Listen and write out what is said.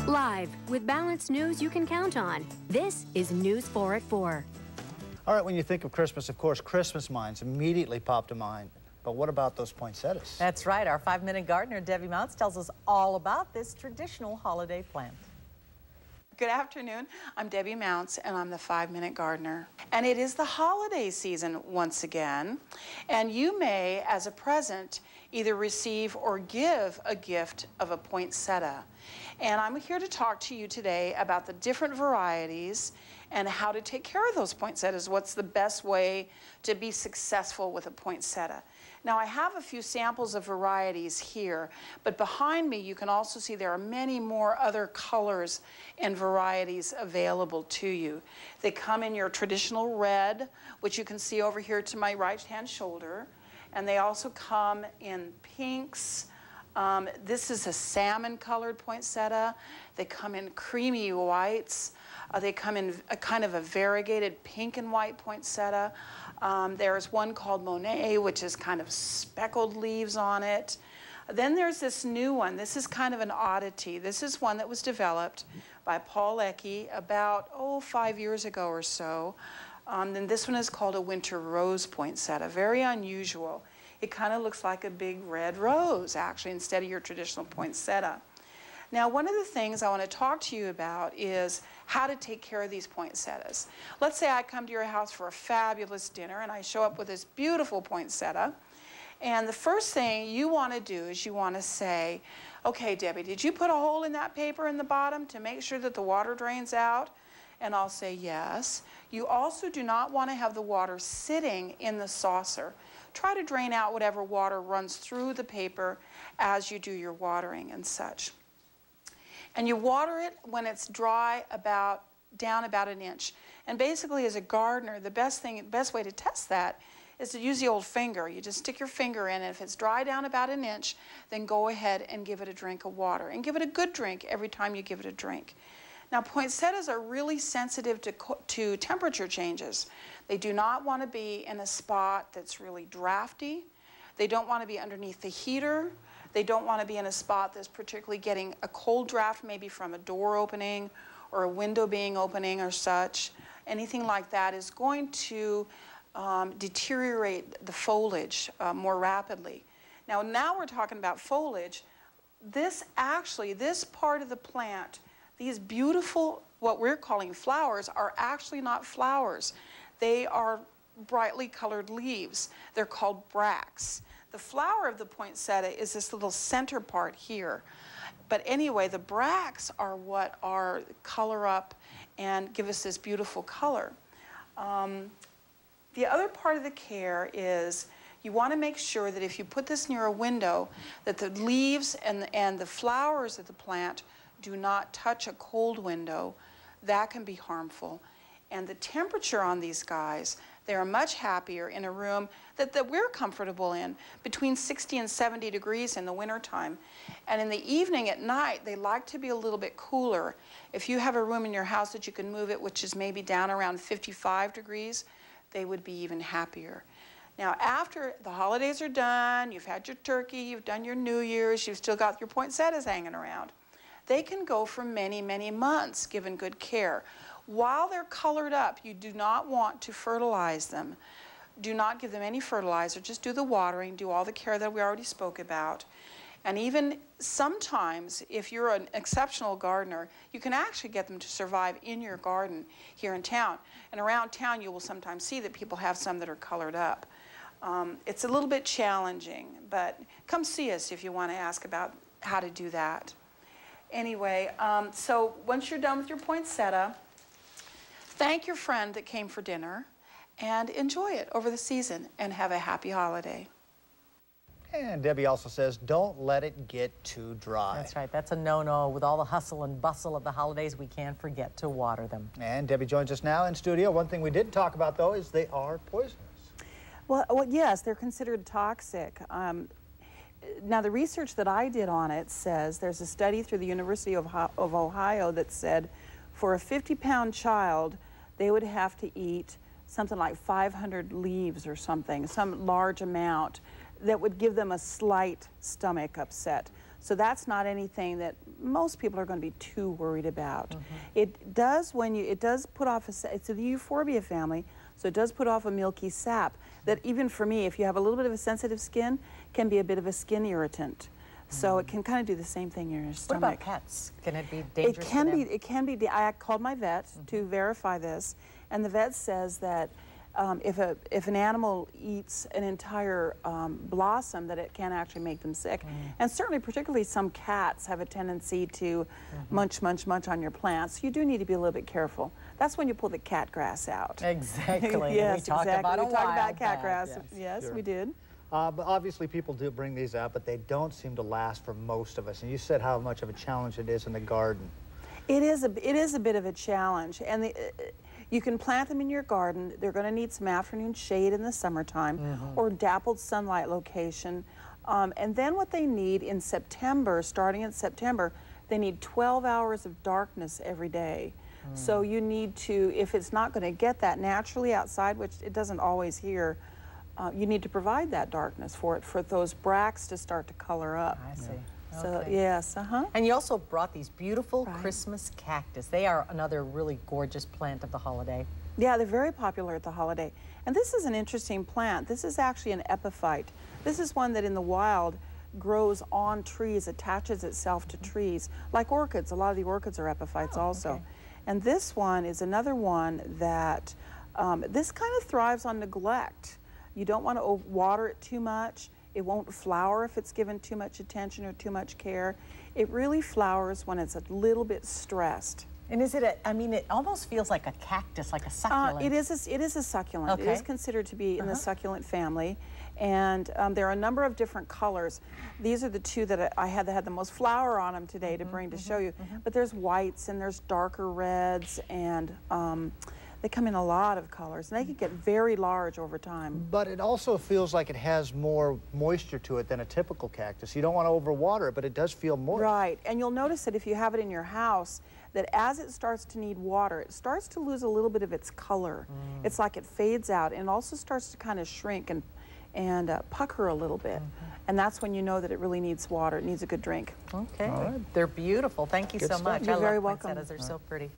Live with balanced news you can count on. This is News 4 at 4. All right, when you think of Christmas, of course, Christmas minds immediately pop to mind. But what about those poinsettias? That's right. Our 5-minute gardener, Debbie Mounts, tells us all about this traditional holiday plant. Good afternoon. I'm Debbie Mounts, and I'm the 5-minute gardener. And it is the holiday season once again. And you may, as a present, either receive or give a gift of a poinsettia. And I'm here to talk to you today about the different varieties and how to take care of those poinsettias. What's the best way to be successful with a poinsettia? Now, I have a few samples of varieties here, but behind me you can also see there are many more other colors and varieties available to you. They come in your traditional red, which you can see over here to my right-hand shoulder, and they also come in pinks. This is a salmon-colored poinsettia. They come in creamy whites. They come in a kind of a variegated pink and white poinsettia. There's one called Monet, which is kind of speckled leaves on it. Then there's this new one. This is kind of an oddity. This is one that was developed by Paul Ecke about, 5 years ago or so. Then this one is called a winter rose poinsettia, very unusual. It kind of looks like a big red rose, actually, instead of your traditional poinsettia. Now, one of the things I want to talk to you about is how to take care of these poinsettias. Let's say I come to your house for a fabulous dinner and I show up with this beautiful poinsettia. And the first thing you want to do is you want to say, okay, Debbie, did you put a hole in that paper in the bottom to make sure that the water drains out? And I'll say yes. You also do not want to have the water sitting in the saucer. Try to drain out whatever water runs through the paper as you do your watering and such. And you water it when it's dry down about an inch. And basically, as a gardener, the best way to test that is to use the old finger. You just stick your finger in, and if it's dry down about an inch, then go ahead and give it a drink of water. And give it a good drink every time you give it a drink. Now, poinsettias are really sensitive to temperature changes. They do not want to be in a spot that's really drafty. They don't want to be underneath the heater. They don't want to be in a spot that's particularly getting a cold draft, maybe from a door opening or a window being opening or such. Anything like that is going to deteriorate the foliage more rapidly. Now we're talking about foliage. This part of the plant, these beautiful, what we're calling flowers, are actually not flowers. They are brightly colored leaves. They're called bracts. The flower of the poinsettia is this little center part here. But anyway, the bracts are what color up and give us this beautiful color. The other part of the care is you want to make sure that if you put this near a window, that the leaves and the flowers of the plant do not touch a cold window. That can be harmful. And the temperature on these guys, they are much happier in a room that we're comfortable in, between 60 and 70 degrees in the wintertime. And in the evening at night, they like to be a little bit cooler. If you have a room in your house that you can move it, which is maybe down around 55 degrees, they would be even happier. Now, after the holidays are done, you've had your turkey, you've done your New Year's, you've still got your poinsettias hanging around. They can go for many, many months given good care. While they're colored up, you do not want to fertilize them. Do not give them any fertilizer, just do the watering, do all the care that we already spoke about. And even sometimes, if you're an exceptional gardener, you can actually get them to survive in your garden here in town. And around town, you will sometimes see that people have some that are colored up. It's a little bit challenging, but come see us if you want to ask about how to do that. Anyway, so once you're done with your poinsettia, thank your friend that came for dinner and enjoy it over the season and have a happy holiday. And Debbie also says, don't let it get too dry. That's right. That's a no-no. With all the hustle and bustle of the holidays, we can't forget to water them. And Debbie joins us now in studio. One thing we didn't talk about, though, is they are poisonous. Well, yes, they're considered toxic. Now, the research that I did on it says there's a study through the University of Ohio that said for a 50-pound child, they would have to eat something like 500 leaves or something, some large amount that would give them a slight stomach upset. So that's not anything that most people are going to be too worried about. It does put off it's the Euphorbia family, so it does put off a milky sap that even for me, if you have a little bit of a sensitive skin, can be a bit of a skin irritant. So it can kind of do the same thing in your stomach. What about pets? Can it be dangerous It can for them? be. It can be. I called my vet to verify this, and the vet says that if an animal eats an entire blossom, that it can actually make them sick. And certainly, particularly some cats have a tendency to munch on your plants. You do need to be a little bit careful. That's when you pull the cat grass out. Exactly. Yes, we talked exactly. about we talked about cat back. grass. Yes, Sure. we did. But obviously people do bring these out, but they don't seem to last for most of us. And you said how much of a challenge it is in the garden. It is a bit of a challenge, and you can plant them in your garden. They're going to need some afternoon shade in the summertime or dappled sunlight location. And then what they need in September, starting in September, they need 12 hours of darkness every day. So you need to, if it's not going to get that naturally outside, which it doesn't always here, you need to provide that darkness for it, for those bracts to start to color up. I see. So, Okay. yes, And you also brought these beautiful Christmas cactus. They are another really gorgeous plant of the holiday. Yeah, they're very popular at the holiday. And this is an interesting plant. This is actually an epiphyte. This is one that in the wild grows on trees, attaches itself to trees, like orchids. A lot of the orchids are epiphytes also. Okay. And this one is another one that, this kind of thrives on neglect. You don't want to water it too much. It won't flower if it's given too much attention or too much care. It really flowers when it's a little bit stressed. And is it I mean, it almost feels like a cactus, like a succulent. It is a succulent. Okay. It is considered to be in the succulent family. And there are a number of different colors. These are the two that I had that had the most flower on them today to bring to show you. But there's whites and there's darker reds, and they come in a lot of colors, and they can get very large over time. But it also feels like it has more moisture to it than a typical cactus. You don't want to overwater it, but it does feel moist. Right, and you'll notice that if you have it in your house, that as it starts to need water, it starts to lose a little bit of its color. It's like it fades out, and it also starts to kind of shrink and pucker a little bit. And that's when you know that it really needs water. It needs a good drink. Okay. All right. They're beautiful. Thank you Good so stuff. much. You're I very love welcome. poinsettias. They're so pretty.